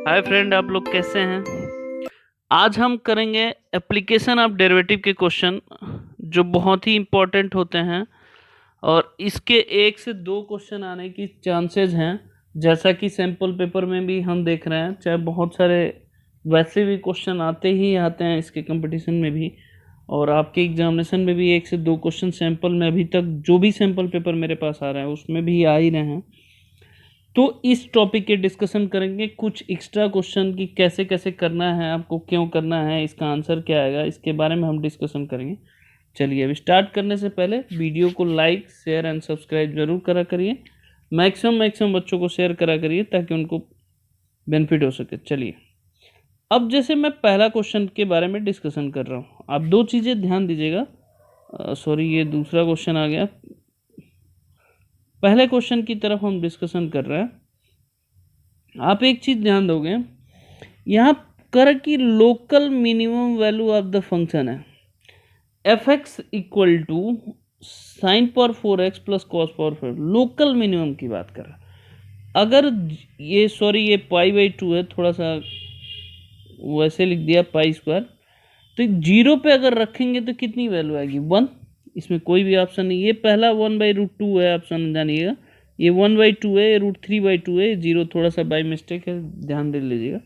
Hi friend, आप लोग कैसे हैं। आज हम करेंगे एप्लीकेशन ऑफ डेरिवेटिव के क्वेश्चन जो बहुत ही इम्पोर्टेंट होते हैं और इसके एक से दो क्वेश्चन आने की चांसेस हैं। जैसा कि सैम्पल पेपर में भी हम देख रहे हैं, चाहे बहुत सारे वैसे भी क्वेश्चन आते ही आते हैं इसके कंपटीशन में भी, और आपके एग्जामिनेशन में भी एक से दो क्वेश्चन सैम्पल में अभी तक जो भी सैम्पल पेपर मेरे पास आ रहा है उसमें भी आ ही रहे हैं। तो इस टॉपिक के डिस्कशन करेंगे, कुछ एक्स्ट्रा क्वेश्चन की कैसे कैसे करना है, आपको क्यों करना है, इसका आंसर क्या आएगा, इसके बारे में हम डिस्कशन करेंगे। चलिए, अभी स्टार्ट करने से पहले वीडियो को लाइक शेयर एंड सब्सक्राइब जरूर करा करिए। मैक्सिमम बच्चों को शेयर करा करिए ताकि उनको बेनिफिट हो सके। चलिए, अब जैसे मैं पहला क्वेश्चन के बारे में डिस्कशन कर रहा हूँ, आप दो चीज़ें ध्यान दीजिएगा। सॉरी, ये दूसरा क्वेश्चन आ गया। पहले क्वेश्चन की तरफ हम डिस्कशन कर रहे हैं। आप एक चीज ध्यान दोगे, यहाँ कर की local minimum value of the function है f x equal to sine power 4x plus cos power 4। Local minimum की बात कर रहा है। अगर ये ये पाई/2 है, थोड़ा सा वैसे लिख दिया पाई स्क्वायर, तो 0 पे अगर रखेंगे तो कितनी वैल्यू आएगी? 1। इसमें कोई भी ऑप्शन नहीं। ये पहला 1/√2 है, ऑप्शन जानिएगा। ये 1/2 है, ये √3/2 है। 0 थोड़ा सा बाई मिस्टेक है, ध्यान दे लीजिएगा।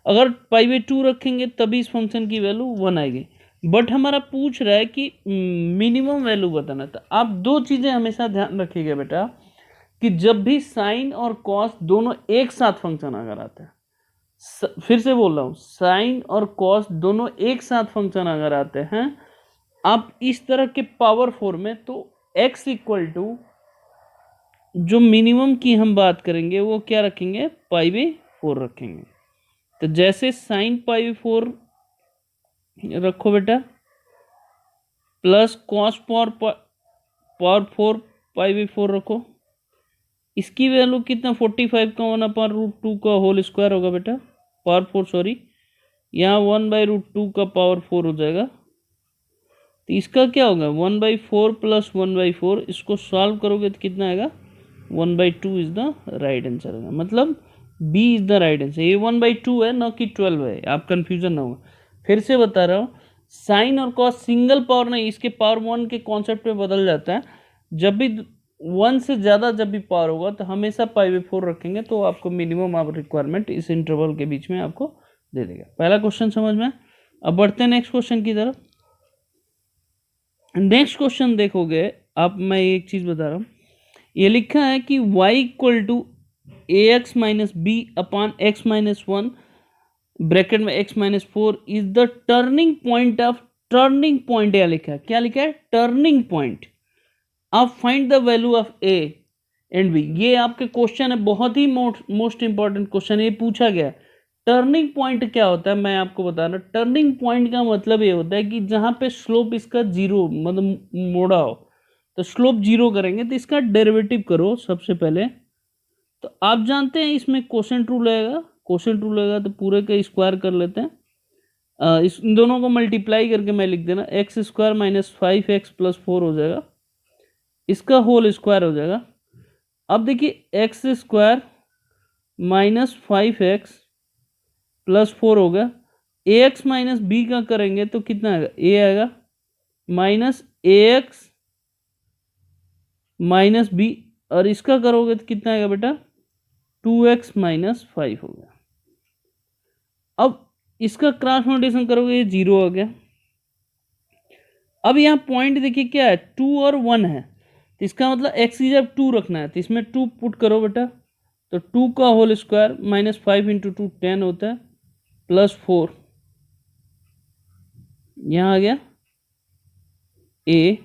अगर पाई/2 रखेंगे तभी इस फंक्शन की वैल्यू 1 आएगी। बट हमारा पूछ रहा है कि मिनिमम वैल्यू बताना। तो आप दो चीज़ें हमेशा ध्यान रखिएगा बेटा, कि जब भी साइन और कॉस दोनों एक साथ फंक्शन अगर आता है, फिर से बोल रहा हूँ, साइन और कॉस दोनों एक साथ फंक्शन अगर आते हैं आप इस तरह के पावर 4 में, तो x इक्वल टू जो मिनिमम की हम बात करेंगे वो क्या रखेंगे? पाई/4 रखेंगे। तो जैसे साइन पाई/4 रखो बेटा, प्लस कॉस पावर 4 पाई/4 रखो। इसकी वैल्यू कितना? 45 का 1/√2 का होल स्क्वायर होगा बेटा, पावर 4 सॉरी, यहाँ 1/√2 का पावर 4 हो जाएगा। तो इसका क्या होगा? 1/4 प्लस 1/4। इसको सॉल्व करोगे तो कितना आएगा? 1/2 इज द राइट आंसर होगा। मतलब B is the right answer. ये 1/2 है, ना कि 12 है, आप कंफ्यूजन ना हो। फिर से बता रहा हूँ, साइन और कॉस सिंगल पावर नहीं, इसके पावर 1 के कॉन्सेप्ट पे बदल जाता है। जब भी 1 से ज़्यादा जब भी पावर होगा तो हमेशा पाई/4 रखेंगे, तो आपको मिनिमम ऑफ रिक्वायरमेंट इस इंटरवल के बीच में आपको दे देगा। पहला क्वेश्चन समझ में। अब बढ़ते हैं नेक्स्ट क्वेश्चन की तरफ। नेक्स्ट क्वेश्चन देखोगे आप, मैं एक चीज बता रहा हूं, ये लिखा है कि y equal to ax minus b upon x minus 1 bracket में x minus 4 is the turning point of, turning point यह लिखा है। क्या लिखा है? Turning point. आप find the value of a and b। ये आपके क्वेश्चन है, बहुत ही मोस्ट इंपॉर्टेंट क्वेश्चन, ये पूछा गया है। टर्निंग पॉइंट क्या होता है मैं आपको बता रहा हूँ। टर्निंग पॉइंट का मतलब ये होता है कि जहां पे स्लोप इसका 0 मतलब मोड़ा हो, तो स्लोप 0 करेंगे तो इसका डेरिवेटिव करो सबसे पहले। तो आप जानते हैं इसमें क्वोशेंट रूल आएगा। क्वोशेंट रूल आएगा तो पूरे का स्क्वायर कर लेते हैं। इस दोनों को मल्टीप्लाई करके मैं लिख देना, x² माइनस 5x प्लस 4 हो जाएगा, इसका होल स्क्वायर हो जाएगा। अब देखिए, x² माइनस 5x प्लस 4 होगा। ax माइनस बी का करेंगे तो कितना आएगा? a आएगा माइनस ax माइनस बी, और इसका करोगे तो कितना आएगा बेटा? 2x माइनस 5 हो गया। अब इसका क्रॉस मल्टीप्लिकेशन करोगे, ये 0 हो गया। अब यहाँ पॉइंट देखिए क्या है, 2 और 1 है, तो इसका मतलब x की जब 2 रखना है तो इसमें 2 पुट करो बेटा, तो 2 का होल स्क्वायर माइनस 5 इंटू 2 10 होता है, प्लस 4 यहाँ आ गया a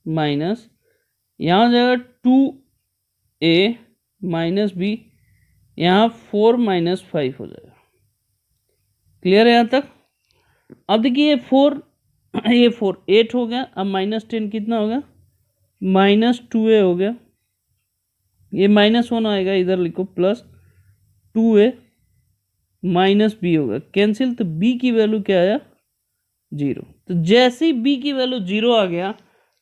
माइनस, यहाँ हो जाएगा 2a माइनस बी, यहाँ 4 माइनस 5 हो जाएगा। क्लियर है यहाँ तक? अब देखिए, ये 4 8 हो गया। अब माइनस 10 कितना हो गया? माइनस 2a हो गया। ये माइनस 1 आएगा, इधर लिखो, प्लस 2a माइनस बी होगा, कैंसिल। तो b की वैल्यू क्या आया? 0। तो जैसे ही b की वैल्यू 0 आ गया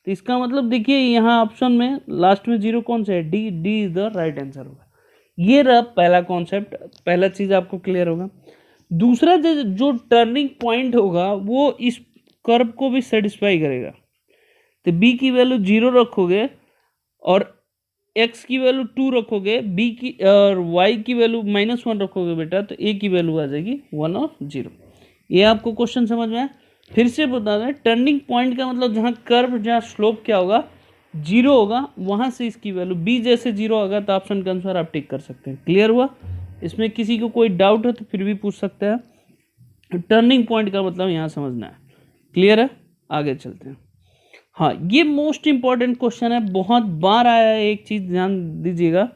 तो इसका मतलब देखिए यहाँ ऑप्शन में लास्ट में 0 कौन सा है? D. D is the right answer होगा। ये रहा पहला कॉन्सेप्ट, पहला चीज आपको क्लियर होगा। दूसरा जो टर्निंग पॉइंट होगा वो इस कर्व को भी सेटिस्फाई करेगा। तो बी की वैल्यू 0 रखोगे और एक्स की वैल्यू 2 रखोगे, बी की और वाई की वैल्यू -1 रखोगे बेटा, तो ए की वैल्यू आ जाएगी 1 और 0। ये आपको क्वेश्चन समझ में आया? फिर से बता दें, टर्निंग पॉइंट का मतलब जहाँ कर्व, जहाँ स्लोप क्या होगा, 0 होगा, वहाँ से इसकी वैल्यू बी जैसे 0 होगा तो ऑप्शन के अनुसार आप टिक कर सकते हैं। क्लियर हुआ? इसमें किसी को कोई डाउट है तो फिर भी पूछ सकते हैं। टर्निंग पॉइंट का मतलब यहाँ समझना है। क्लियर है? आगे चलते हैं। हाँ, ये मोस्ट इंपॉर्टेंट क्वेश्चन है, बहुत बार आया है। एक चीज ध्यान दीजिएगा,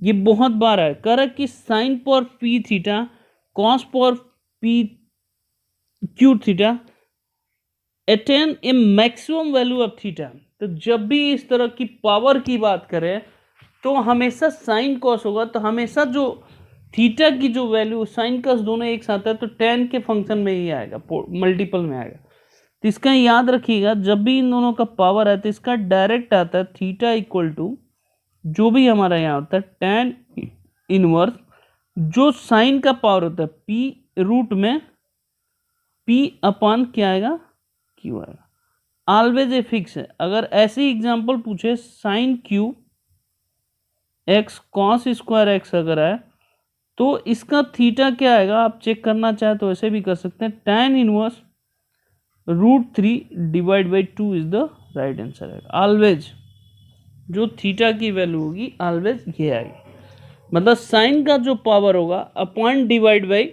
ये बहुत बार आया। कर कि साइन पर पी थीटा कॉस पर P Q theta attain A maximum value of theta. तो जब भी इस तरह की पावर की बात करें तो हमेशा साइन कॉस होगा, तो हमेशा जो थीटा की जो वैल्यू, साइन कॉस दोनों एक साथ है तो टेन के फंक्शन में ही आएगा, मल्टीपल में आएगा। तो इसका याद रखिएगा, जब भी इन दोनों का पावर है तो इसका डायरेक्ट आता है थीटा इक्वल टू जो भी हमारा यहाँ होता है टेन इनवर्स, जो साइन का पावर होता है पी रूट में पी अपॉन क्या आएगा, क्यू आएगा। ऑलवेज ए फिक्स है। अगर ऐसी एग्जांपल पूछे sine cube x cos square x अगर है तो इसका थीटा क्या आएगा, आप चेक करना चाहे तो ऐसे भी कर सकते हैं, tan inverse √3 divide by 2 is the right answer है। ऑलवेज जो थीटा की वैल्यू होगी ऑलवेज ये आएगी, मतलब साइन का जो पावर होगा अपॉन डिवाइड बाई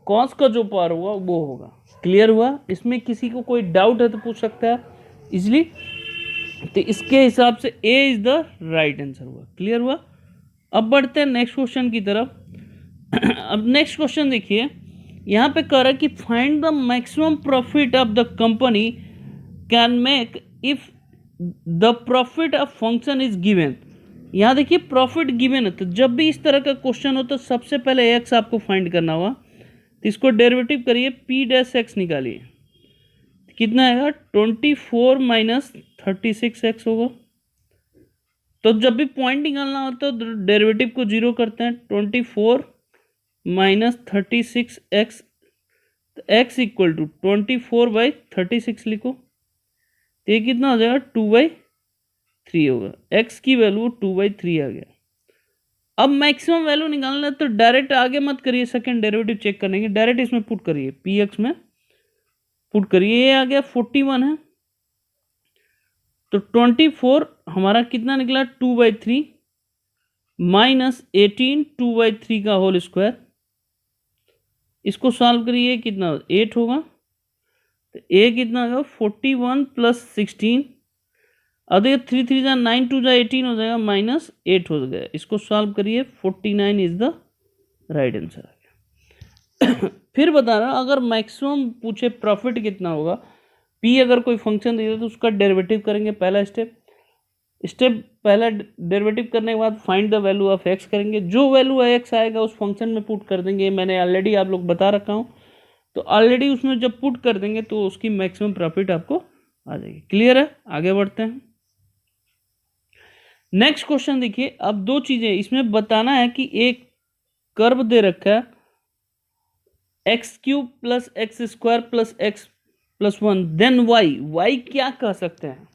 कॉस का जो पावर होगा वो होगा। क्लियर हुआ? इसमें किसी को कोई डाउट है तो पूछ सकता है इजली। तो इसके हिसाब से ए इज द राइट आंसर हुआ। क्लियर हुआ? अब बढ़ते हैं नेक्स्ट क्वेश्चन की तरफ। अब नेक्स्ट क्वेश्चन देखिए, यहाँ पे कह रहा है कि find the maximum profit of the company can make if the profit of function is given. यहाँ देखिए प्रॉफिट गिवन है, तो जब भी इस तरह का क्वेश्चन हो तो सबसे पहले एक्स आपको फाइंड करना होगा। तो इसको डेरिवेटिव करिए, पी डैश एक्स निकालिए, कितना आएगा 24 माइनस 36x होगा। तो जब भी पॉइंट निकालना होता है तो डेरिवेटिव को 0 करते हैं, 24 माइनस 36x, तो x इक्वल टू 24/36 लिखो, तो ये कितना हो जाएगा 2/3 होगा। x की वैल्यू 2/3 आ गया। अब मैक्सिमम वैल्यू निकालना है तो डायरेक्ट आगे मत करिए, सेकंड डेरिवेटिव चेक करने की, डायरेक्ट इसमें पुट करिए, px में पुट करिए। ये आ गया 41 है, तो 24 हमारा कितना निकला 2/3 माइनस 18 2/3 का होल स्क्वायर। इसको सॉल्व करिए, कितना 8 होगा, तो ए कितना होगा 41 प्लस 16, अब देखिए 3 3 जा 9 2 जा 18 हो जाएगा, -8 हो गया। इसको सॉल्व करिए, 49 इज द राइट आंसर। फिर बता रहा अगर मैक्सिमम पूछे प्रॉफिट कितना होगा, पी अगर कोई फंक्शन दे तो उसका डेरिवेटिव करेंगे, पहला स्टेप पहला डेरिवेटिव करने के बाद find the value of x करेंगे, जो वैल्यू एक्स आएगा उस फंक्शन में पुट कर देंगे। मैंने ऑलरेडी आप लोग बता रखा हूँ, तो ऑलरेडी उसमें जब पुट कर देंगे तो उसकी मैक्सिमम प्रॉफिट आपको आ जाएगी। क्लियर है? आगे बढ़ते हैं। नेक्स्ट क्वेश्चन देखिए, अब दो चीजें इसमें बताना है कि एक कर्व दे रखा है x³ plus x² plus x plus 1, then y क्या कह सकते हैं।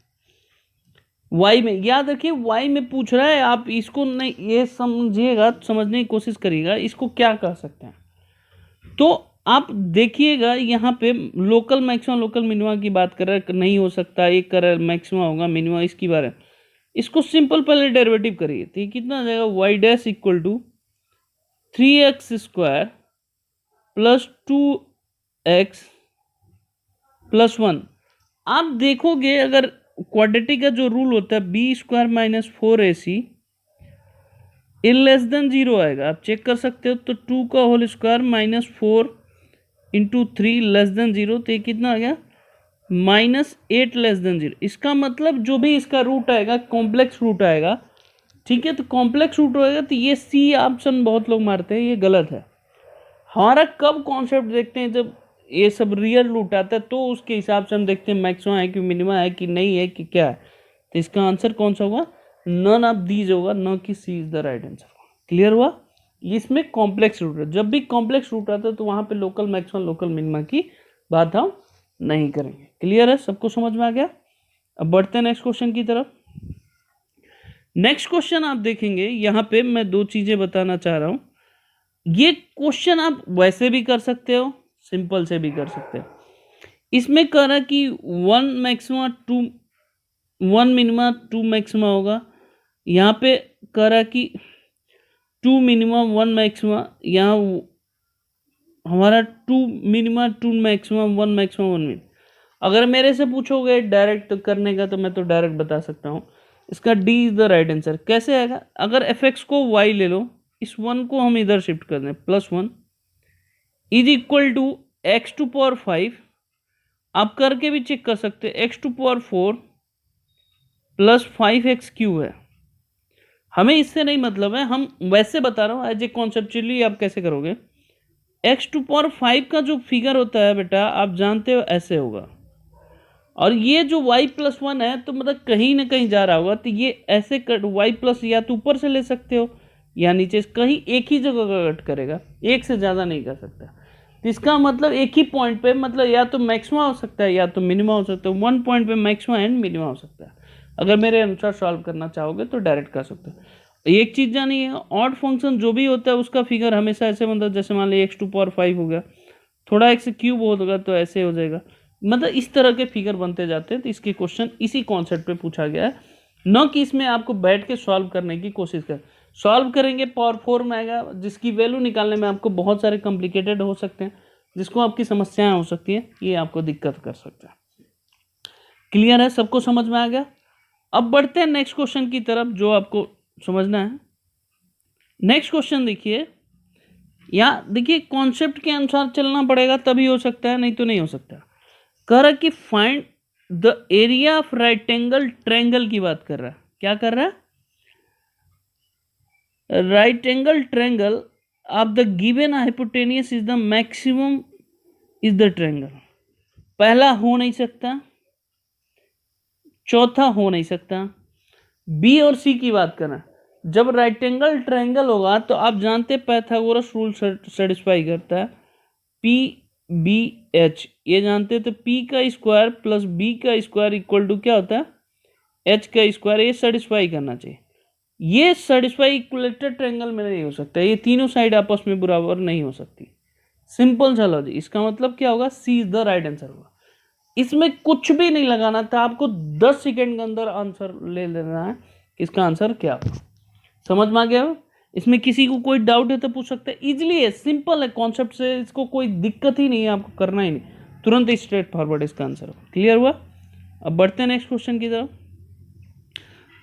y में याद रखिए, y में पूछ रहा है, आप इसको नहीं ये समझिएगा, समझने की कोशिश करिएगा इसको क्या कह सकते हैं। तो आप देखिएगा यहाँ पे लोकल मैक्सिमम लोकल मिनिमा की बात कर रहा है, नहीं हो सकता, एक कर मैक्सिमम होगा मिनिमा, इसकी बारे इसको सिंपल पहले डेरिवेटिव करिए, तो ये कितना आ जाएगा y dash equal to 3x² plus 2x plus 1। आप देखोगे अगर क्वाड्रेटिक का जो रूल होता है b² minus 4ac less than 0 आएगा, आप चेक कर सकते हो। तो 2 का whole square minus 4 into 3 less than 0, तो ये कितना आ गया -8 लेस देन 0। इसका मतलब जो भी इसका रूट आएगा कॉम्प्लेक्स रूट आएगा, ठीक है। तो कॉम्प्लेक्स रूट होएगा तो ये सी ऑप्शन बहुत लोग मारते हैं, ये गलत है। हमारा कब कॉन्सेप्ट देखते हैं, जब ये सब रियल रूट आता है तो उसके हिसाब से हम देखते हैं मैक्सिमम है कि मिनिमम है कि नहीं है कि क्या है। तो इसका आंसर कौन सा होगा, नन ऑफ दीज होगा, न कि C is the right answer. Clear हुआ? इसमें कॉम्प्लेक्स रूट है, जब भी कॉम्प्लेक्स रूट आता है तो वहां पे लोकल मैक्सिमम लोकल मिनिमा की बात हम नहीं करेंगे। क्लियर है? सबको समझ में आ गया? अब बढ़ते हैं नेक्स्ट क्वेश्चन की तरफ। नेक्स्ट क्वेश्चन आप देखेंगे, यहां पे मैं दो चीजें बताना चाह रहा हूं। ये क्वेश्चन आप वैसे भी कर सकते हो, सिंपल से भी कर सकते हो। इसमें कह रहा कि 1 मैक्सिमा 2 1 मिनिमा 2 मैक्सिमा होगा। यहाँ पे कह रहा कि 2 मिनिमा 1 मैक्सिमा, यहाँ हमारा 2 मिनिमा 2 मैक्सिमा 1 मैक्सिमा 1 मिनिमा। अगर मेरे से पूछोगे डायरेक्ट करने का तो मैं तो डायरेक्ट बता सकता हूँ, इसका D is the right answer. कैसे आएगा? अगर एफ एक्स को वाई ले लो, इस 1 को हम इधर शिफ्ट कर दें, +1 is equal to x to power 5। आप करके भी चेक कर सकते हैं, x to power 4 plus 5x³ है। हमें इससे नहीं मतलब है, हम वैसे बता रहा हूँ एज ए कॉन्सेप्चुअली आप कैसे करोगे। एक्स टू पावर 5 का जो फिगर होता है बेटा, आप जानते हो ऐसे होगा, और ये जो y+1 है तो मतलब कहीं ना कहीं जा रहा होगा, तो ये ऐसे कट y+ या तो ऊपर से ले सकते हो या नीचे, कहीं एक ही जगह का कट करेगा, एक से ज़्यादा नहीं कर सकता। तो इसका मतलब एक ही पॉइंट पे, मतलब या तो मैक्सिमा हो सकता है या तो मिनिमा हो सकता है। 1 पॉइंट पे मैक्सिमा एंड मिनिमा हो सकता है। अगर मेरे अनुसार सॉल्व करना चाहोगे तो डायरेक्ट कर सकते हो। एक चीज़ जानिए, ऑड फंक्शन जो भी होता है उसका फिगर हमेशा ऐसे बनता है, जैसे मान लीजिए x⁵ हो गया, थोड़ा x³ होगा तो ऐसे हो जाएगा। मतलब इस तरह के फिगर बनते जाते हैं। तो इसके क्वेश्चन इसी कॉन्सेप्ट पे पूछा गया है, न कि इसमें आपको बैठ के सॉल्व करने की कोशिश कर। सॉल्व करेंगे पावर 4 में आएगा, जिसकी वैल्यू निकालने में आपको बहुत सारे कॉम्प्लिकेटेड हो सकते हैं, जिसको आपकी समस्याएं हो सकती है, ये आपको दिक्कत कर सकता है। क्लियर है? सबको समझ में आ गया? अब बढ़ते हैं नेक्स्ट क्वेश्चन की तरफ, जो आपको समझना है। नेक्स्ट क्वेश्चन देखिए, यहाँ देखिए कॉन्सेप्ट के अनुसार चलना पड़ेगा, तभी हो सकता है, नहीं तो नहीं हो सकता। कह रहा कि find the area of right angle triangle की बात कर रहा है। क्या कर रहा है? Right angle triangle of the given hypotenuse is the maximum is the triangle. पहला हो नहीं सकता, चौथा हो नहीं सकता। बी और सी की बात करें, जब राइटेंगल ट्रायंगल होगा तो आप जानते पाइथागोरस रूल सेटिस्फाई करता है, पी बी एच, ये जानते हैं। तो पी का स्क्वायर प्लस बी का स्क्वायर इक्वल टू क्या होता है? एच का स्क्वायर। ये सेटिस्फाई करना चाहिए। ये सेटिस्फाई इक्विलेटरल ट्रायंगल में नहीं हो सकता, ये तीनों साइड आपस में बराबर नहीं हो सकती। सिंपल सा लॉजिक। इसका मतलब क्या होगा? सी इज द राइट आंसर होगा। इसमें कुछ भी नहीं लगाना था आपको, 10 सेकेंड के अंदर आंसर ले लेना है इसका आंसर क्या होगा। समझ में आ गया? इसमें किसी को कोई डाउट है तो पूछ सकते हैं। इजीली है, सिंपल है कॉन्सेप्ट से, इसको कोई दिक्कत ही नहीं है, आपको करना ही नहीं, तुरंत स्ट्रेट फॉरवर्ड इसका आंसर। क्लियर हुआ? अब बढ़ते हैं नेक्स्ट क्वेश्चन की तरफ।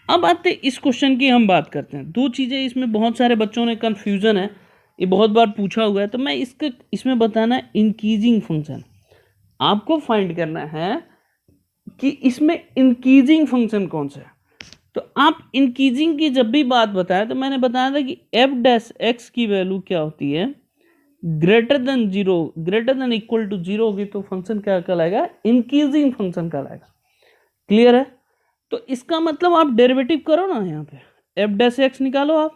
अब आते इस क्वेश्चन की हम बात करते हैं। दो चीज़ें इसमें बहुत सारे बच्चों ने कन्फ्यूज़न है, ये बहुत बार पूछा हुआ है, तो मैं इसमें बताना है इंक्रीजिंग फंक्शन। आपको फाइंड करना है कि इसमें इंक्रीजिंग फंक्शन कौन सा है। तो आप इंक्रीजिंग की जब भी बात बताया तो मैंने बताया था कि f' की वैल्यू क्या होती है, greater than 0, greater than equal to 0 होगी तो फंक्शन क्या कहलाएगा? इंक्रीजिंग फंक्शन कहलाएगा। क्लियर है? तो इसका मतलब आप डेरिवेटिव करो ना, यहाँ पे f' निकालो आप,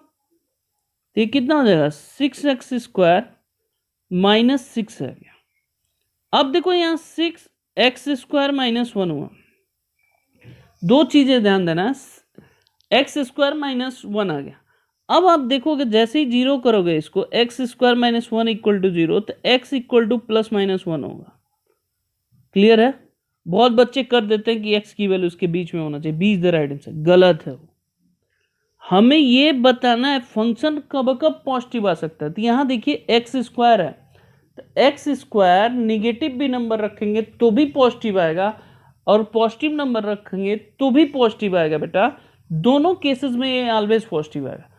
तो ये कितना हो जाएगा? 6x² माइनस 6 है। अब देखो यहाँ 6x² माइनस 1 हुआ। दो चीजें ध्यान देना, x² माइनस 1 आ गया। अब आप देखोगे जैसे ही जीरो करोगे इसको, x² माइनस 1 इक्वल टू 0, तो x इक्वल टू +-1 होगा। क्लियर है? बहुत बच्चे कर देते हैं कि x की वैल्यू उसके बीच में होना चाहिए, B is the right answer. गलत है वो। हमें ये बताना है फंक्शन कब कब पॉजिटिव आ सकता है। तो यहाँ देखिए x² है, तो x² निगेटिव भी नंबर रखेंगे तो भी पॉजिटिव आएगा, और पॉजिटिव नंबर रखेंगे तो भी पॉजिटिव आएगा बेटा। दोनों केसेस में ये ऑलवेज पॉजिटिव आएगा।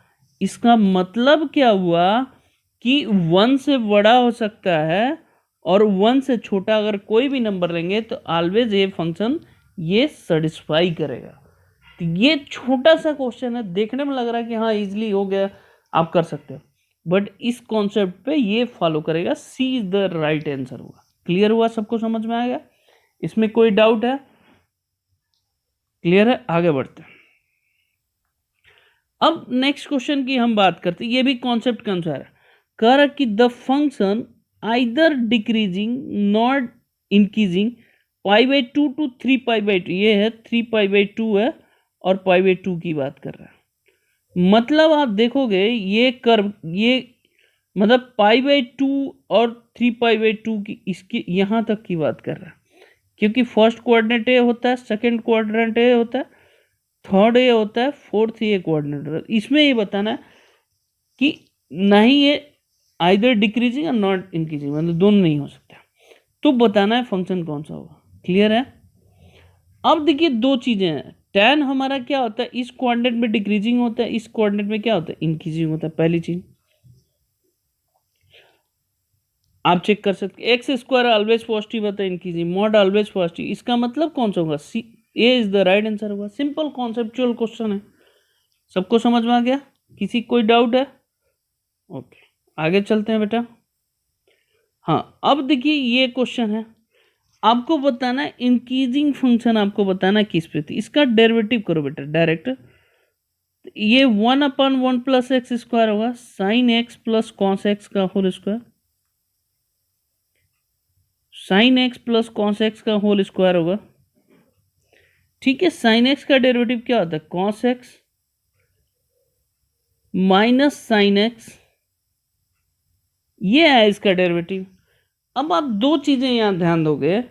इसका मतलब क्या हुआ कि 1 से बड़ा हो सकता है और 1 से छोटा अगर कोई भी नंबर लेंगे तो ऑलवेज ये फंक्शन ये सेटिस्फाई करेगा। तो ये छोटा सा क्वेश्चन है, देखने में लग रहा है कि हाँ इजीली हो गया, आप कर सकते हो, बट इस कॉन्सेप्ट पे ये फॉलो करेगा। सी इज द राइट आंसर होगा। क्लियर हुआ? सबको समझ में आएगा? इसमें कोई डाउट है? क्लियर है? आगे बढ़ते हैं। अब नेक्स्ट क्वेश्चन की हम बात करते हैं, ये भी कॉन्सेप्ट के अनुसार है। कह रहा कि the function either decreasing not increasing π/2 to 3π/2, ये है 3π/2 है और π/2 की बात कर रहा है। मतलब आप देखोगे ये कर्व, ये मतलब π/2 और 3π/2 की, इसकी यहाँ तक की बात कर रहा है, क्योंकि फर्स्ट क्वाड्रेंट ए होता है, सेकंड क्वाड्रेंट ए होता है, थर्ड ए होता है, फोर्थ ये क्वाड्रेंट। इसमें ये बताना है कि नहीं ये आइदर डिक्रीजिंग और नॉट इंक्रीजिंग, मतलब दोनों नहीं हो सकता, तो बताना है फंक्शन कौन सा होगा। क्लियर है? अब देखिए दो चीजें हैं, tan हमारा क्या होता है, इस क्वाड्रेंट में डिक्रीजिंग होता है, इस क्वाड्रेंट में क्या होता है, इंक्रीजिंग होता है। पहली चीज आप चेक कर सकते, एक्स स्क्वायर ऑलवेज पॉजिटिव होता है, इंक्रीजिंग, मॉड ऑलवेज पॉजिटिव, इसका मतलब कौन सा होगा, सी, ए इज द राइट आंसर होगा। सिंपल कॉन्सेप्चुअल क्वेश्चन है, सबको समझ में आ गया? किसी कोई डाउट है? ओके, आगे चलते हैं बेटा। हाँ, अब देखिए ये क्वेश्चन है, आपको बताना है इंक्रीजिंग फंक्शन, आपको बताना है किस पे थी, इसका डेरिवेटिव करो बेटा डायरेक्ट। ये 1/1 प्लस एक्स स्क्वायर होगा, sine x plus cos x का whole square, sine x plus cos x का होल स्क्वायर होगा। ठीक है, साइन एक्स का डेरिवेटिव क्या होता है, cos x minus sine x, ये है इसका डेरिवेटिव। अब आप दो चीजें यहां ध्यान दोगे,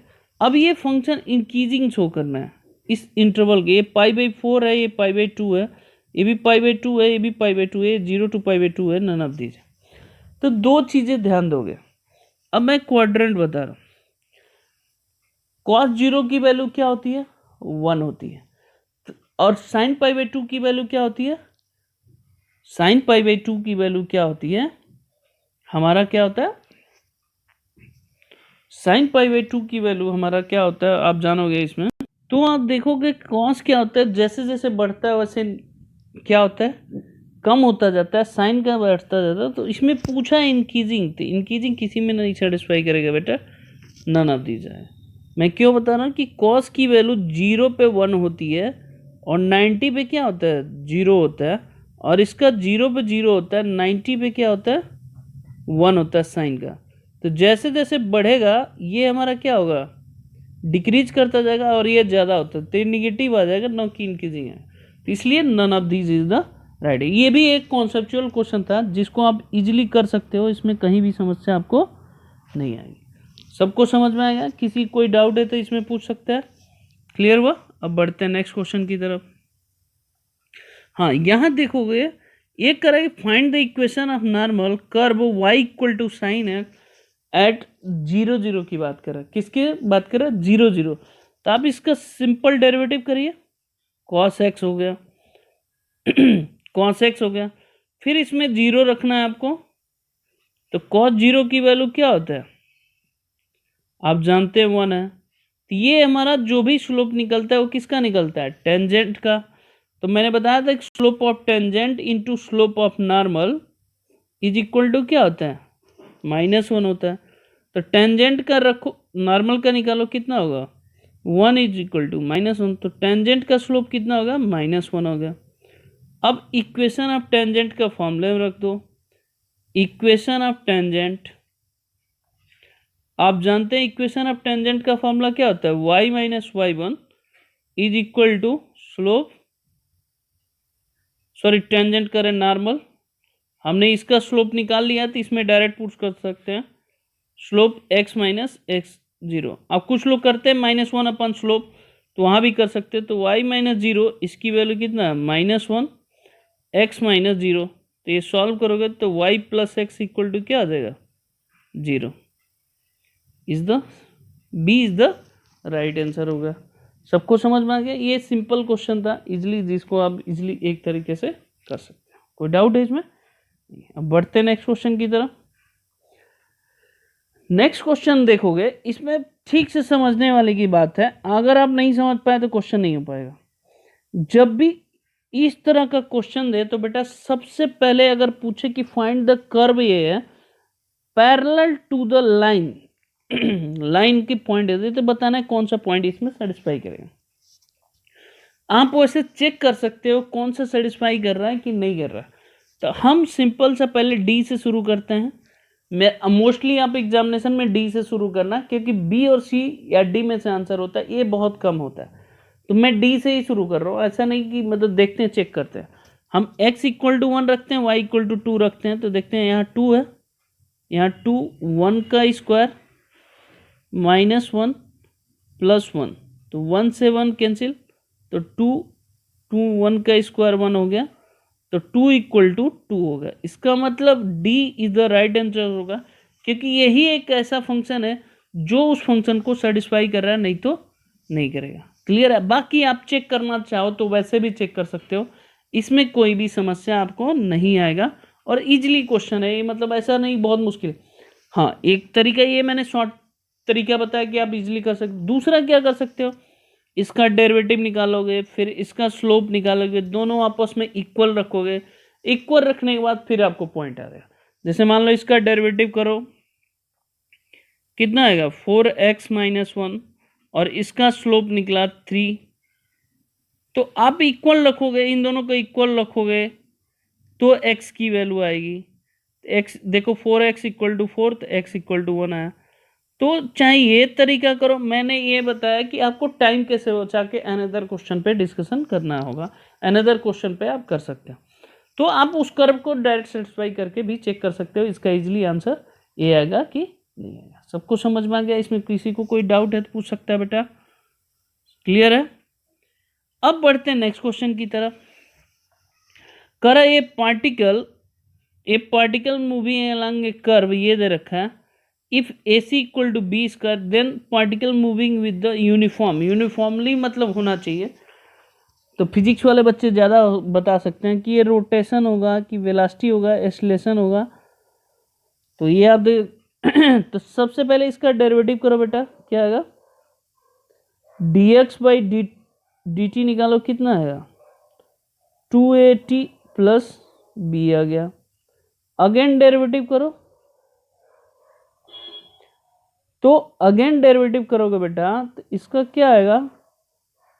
अब ये फंक्शन इंक्रीजिंग शो करना है इस इंटरवल के, ये π/4 है, ये π/2 है, ये भी π/2 है, ये भी π/2 है, 0 to π/2 है, नन ऑफ दीज। तो दो चीजें ध्यान दोगे। अब मैं क्वाड्रेंट बता रहा हूं, cos 0 की वैल्यू क्या होती है, 1 होती है, और sin π/2 की वैल्यू क्या होती है, sin π/2 की वैल्यू क्या होती है, हमारा क्या होता है, sin π/2 की वैल्यू हमारा क्या होता है, आप जानोगे इसमें। तो आप देखोगे cos क्या होता है, जैसे जैसे बढ़ता है वैसे क्या होता है, कम होता जाता है, साइन का बढ़ता जाता है। तो इसमें पूछा है इंक्रीजिंग, तो इंक्रीजिंग किसी में नहीं सेटिस्फाई करेगा बेटा, नन ऑफ दीज है। मैं क्यों बता रहा हूँ कि cos की वैल्यू 0 पे 1 होती है और 90 पे क्या होता है, 0 होता है, और इसका 0 पे 0 होता है, 90 पे क्या होता है, 1 होता है साइन का। तो जैसे जैसे बढ़ेगा ये हमारा क्या होगा, डिक्रीज करता जाएगा, और ये ज़्यादा होता है तो ये निगेटिव आ जाएगा, नो की इंक्रीजिंग है। तो इसलिए none of these is the right. ये भी एक कॉन्सेप्चुअल क्वेश्चन था जिसको आप इजीली कर सकते हो, इसमें कहीं भी समस्या आपको नहीं आएगी, सबको समझ में आएगा। किसी कोई डाउट है तो इसमें पूछ सकते हैं। क्लियर हुआ? अब बढ़ते हैं नेक्स्ट क्वेश्चन की तरफ। हाँ, यहाँ देखोगे एक करेगा find the equation of normal curve y equal to sine x at 0 0 की बात कर रहा है, किसकी बात कर रहा है, 0 0। तो आप इसका सिंपल डेरिवेटिव करिए, cos x हो गया cos x हो गया, फिर इसमें 0 रखना है आपको। तो cos 0 की वैल्यू क्या होता है, आप जानते हैं 1 है। तो ये हमारा जो भी स्लोप निकलता है वो किसका निकलता है, टेंजेंट का। तो मैंने बताया था slope of tangent into slope of normal is equal to क्या होता है, -1 होता है। तो टेंजेंट का रखो, नॉर्मल का निकालो, कितना होगा, 1 इज इक्वल टू -1। तो टेंजेंट का स्लोप कितना होगा, -1 हो गया। अब इक्वेशन ऑफ टेंजेंट का फॉर्मूले में रख दो, इक्वेशन ऑफ टेंजेंट, आप जानते हैं इक्वेशन ऑफ टेंजेंट का फॉर्मूला क्या होता है, y minus y1 is equal to slope, sorry tangent करें नॉर्मल, हमने इसका स्लोप निकाल लिया तो इसमें डायरेक्ट पुट कर सकते हैं स्लोप x माइनस x0। अब कुछ लोग करते हैं -1 अपन स्लोप, तो वहाँ भी कर सकते हैं। तो y माइनस 0 इसकी वैल्यू कितना है, -1 x माइनस 0। तो ये सॉल्व करोगे तो y plus x equal to क्या आ जाएगा, 0 is the B is the right answer होगा। सबको समझ में आ गया? ये सिंपल क्वेश्चन था इजिली, जिसको आप इजिली एक तरीके से कर सकते हो। कोई डाउट है इसमें? अब बढ़ते हैं नेक्स्ट क्वेश्चन की तरफ। नेक्स्ट क्वेश्चन देखोगे, इसमें ठीक से समझने वाले की बात है, अगर आप नहीं समझ पाए तो क्वेश्चन नहीं हो पाएगा। जब भी इस तरह का क्वेश्चन दे तो बेटा सबसे पहले अगर पूछे कि फाइंड द कर्व, ये है parallel to the line, line की पॉइंट है तो बताना है कौन सा पॉइंट इसमें सेटिस्फाई करेगा। आप वैसे चेक कर सकते हो कौन सा सेटिस्फाई कर रहा है कि नहीं कर रहा है। तो हम सिंपल सा पहले डी से शुरू करते हैं। मैं मोस्टली आप एग्जामिनेशन में डी से शुरू करना, क्योंकि बी और सी या डी में से आंसर होता है, ये बहुत कम होता है। तो मैं डी से ही शुरू कर रहा हूँ, ऐसा नहीं कि मतलब देखते हैं चेक करते हैं। हम x इक्वल टू 1 रखते हैं, y इक्वल टू 2 रखते हैं। तो देखते हैं यहाँ 2 है, यहाँ 2 1 का स्क्वायर -1 +1, तो 1 से 1 कैंसिल, तो 2 2 1 का स्क्वायर 1 हो गया, तो 2 इक्वल टू 2 हो गया। इसका मतलब D is the right answer होगा, क्योंकि यही एक ऐसा फंक्शन है जो उस फंक्शन को सेटिस्फाई कर रहा है, नहीं तो नहीं करेगा। क्लियर है? बाकी आप चेक करना चाहो तो वैसे भी चेक कर सकते हो, इसमें कोई भी समस्या आपको नहीं आएगा और इजीली क्वेश्चन है ये, मतलब ऐसा नहीं बहुत मुश्किल। हाँ, एक तरीका ये मैंने शॉर्ट तरीका बताया कि आप इजीली कर सकते। दूसरा क्या कर सकते हो, इसका डेरिवेटिव निकालोगे, फिर इसका स्लोप निकालोगे, दोनों आपस में इक्वल रखोगे। इक्वल रखने के बाद फिर आपको पॉइंट आ जाएगा। जैसे मान लो इसका डेरिवेटिव करो, कितना आएगा 4x - 1, और इसका स्लोप निकला 3। तो आप इक्वल रखोगे, इन दोनों को इक्वल रखोगे तो x की वैल्यू आएगी। x देखो 4x इक्वल टू 4, तो x इक्वल टू 1 आया। तो चाहे ये तरीका करो, मैंने ये बताया कि आपको टाइम कैसे बचा के अनदर क्वेश्चन पे डिस्कशन करना होगा, अनदर क्वेश्चन पे आप कर सकते हो। तो आप उस कर्व को डायरेक्ट सेटिस्फाई करके भी चेक कर सकते हो, इसका इजीली आंसर ये आएगा कि नहीं आएगा। सबको समझ में आ गया? इसमें किसी को कोई डाउट है तो पूछ सकता है बेटा। क्लियर है? अब बढ़ते हैं नेक्स्ट क्वेश्चन की तरफ। करा a particle moving along a curve, ये दे रखा है। If AC equal to B square, then particle moving with the uniformly मतलब होना चाहिए। तो फिजिक्स वाले बच्चे ज़्यादा बता सकते हैं कि ये रोटेशन होगा कि वेलोसिटी होगा, एक्सेलरेशन होगा। तो ये आप तो सबसे पहले इसका डेरिवेटिव करो बेटा, क्या आएगा, dx/dt निकालो, कितना आएगा 2AT प्लस b आ गया। अगेन डेरिवेटिव करो, तो अगेन डेरिवेटिव करोगे बेटा तो इसका क्या आएगा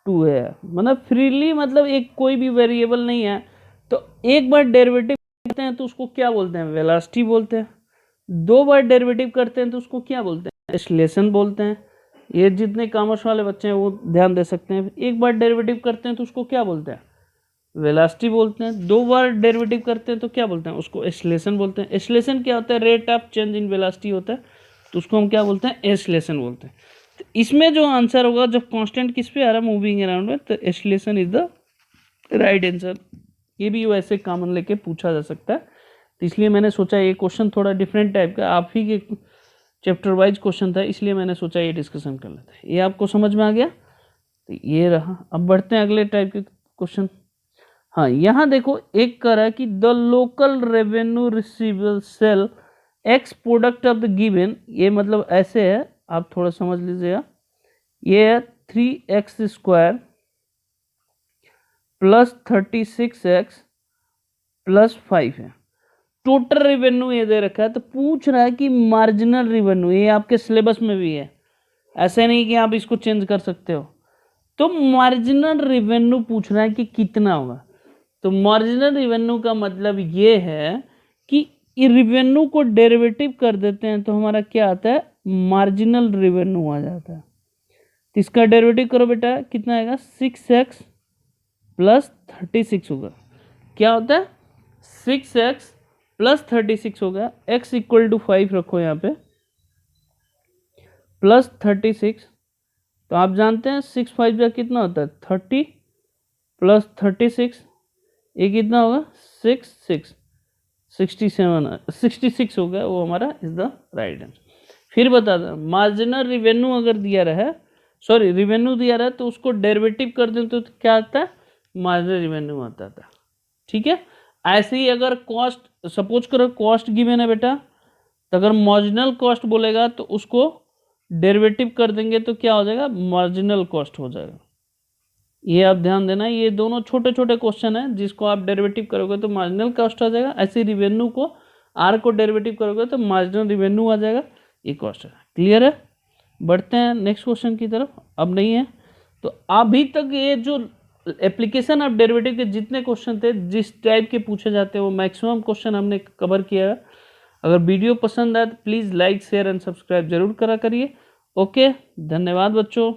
2 है, मतलब फ्रीली, मतलब एक कोई भी वेरिएबल नहीं है। तो एक बार डेरिवेटिव करते हैं तो उसको क्या बोलते हैं, वेलोसिटी बोलते हैं। दो बार डेरिवेटिव करते हैं तो उसको क्या बोलते हैं, एक्सेलरेशन बोलते हैं। ये जितने कॉमर्स वाले बच्चे हैं वो ध्यान दे सकते हैं। एक बार डेरिवेटिव करते हैं तो उसको क्या बोलते हैं, वेलोसिटी बोलते हैं। दो बार डेरिवेटिव करते हैं तो क्या बोलते हैं, उसको एक्सेलरेशन बोलते हैं। एक्सेलरेशन क्या होता है, rate of change in velocity होता है, तो उसको हम क्या बोलते हैं, एक्सेलरेशन बोलते हैं। तो इसमें जो आंसर होगा, जब कांस्टेंट किस पे आ रहा है, मूविंग अराउंड में, तो acceleration is the right answer. ये भी वैसे कॉमन लेके पूछा जा सकता है, तो इसलिए मैंने सोचा ये क्वेश्चन थोड़ा डिफरेंट टाइप का, आप ही के चैप्टर वाइज क्वेश्चन था, इसलिए मैंने सोचा ये डिस्कशन कर लेते हैं। ये आपको समझ में आ गया? तो ये रहा। अब बढ़ते हैं अगले टाइप के क्वेश्चन। हाँ, यहाँ देखो एक कर रहा है कि the local revenue receivable sale x product of the given, ये मतलब ऐसे है, आप थोड़ा समझ लीजिएगा। ये है 3x² प्लस 36x प्लस 5 है। टोटल रेवेन्यू ये दे रखा है। तो पूछ रहा है कि मार्जिनल रेवेन्यू, ये आपके सिलेबस में भी है, ऐसे नहीं कि आप इसको चेंज कर सकते हो। तो मार्जिनल रेवेन्यू पूछ रहा है कि कितना होगा। तो मार्जिनल रेवेन्यू का मतलब ये है कि रेवेन्यू को डेरिवेटिव कर देते हैं तो हमारा क्या आता है, मार्जिनल रेवेन्यू आ जाता है। तो इसका डेरिवेटिव करो बेटा, कितना आएगा 6x प्लस 36 होगा। क्या होता है 6x प्लस 36 होगा। x इक्वल टू 5 रखो यहाँ पे, प्लस 36। तो आप जानते हैं 6 5 का कितना होता है 30 प्लस 36, ये कितना होगा 66 हो गया, वो हमारा इज द राइट आंसर। फिर बता दें, मार्जिनल रिवेन्यू अगर दिया रहा, सॉरी रिवेन्यू दिया रहा है, तो उसको डेरिवेटिव कर दें तो क्या आता है, मार्जिनल रिवेन्यू आता था। ठीक है, ऐसे ही अगर कॉस्ट, सपोज करो कॉस्ट गिवन है बेटा, तो अगर मार्जिनल कॉस्ट बोलेगा तो उसको डेरिवेटिव कर देंगे तो क्या हो जाएगा, मार्जिनल कॉस्ट हो जाएगा। ये आप ध्यान देना, ये दोनों छोटे छोटे क्वेश्चन है, जिसको आप डेरिवेटिव करोगे तो मार्जिनल कॉस्ट आ जाएगा। ऐसे रिवेन्यू को, आर को डेरिवेटिव करोगे तो मार्जिनल रिवेन्यू आ जाएगा, ये कॉस्ट है। क्लियर है? बढ़ते हैं नेक्स्ट क्वेश्चन की तरफ। अब नहीं है तो अभी तक ये जो एप्लीकेशन ऑफ डेरिवेटिव के जितने क्वेश्चन थे जिस टाइप के पूछे जाते हैं वो मैक्सिमम क्वेश्चन हमने कवर किया। अगर वीडियो पसंद आए तो please like share and subscribe जरूर करा करिए। ओके, धन्यवाद बच्चों।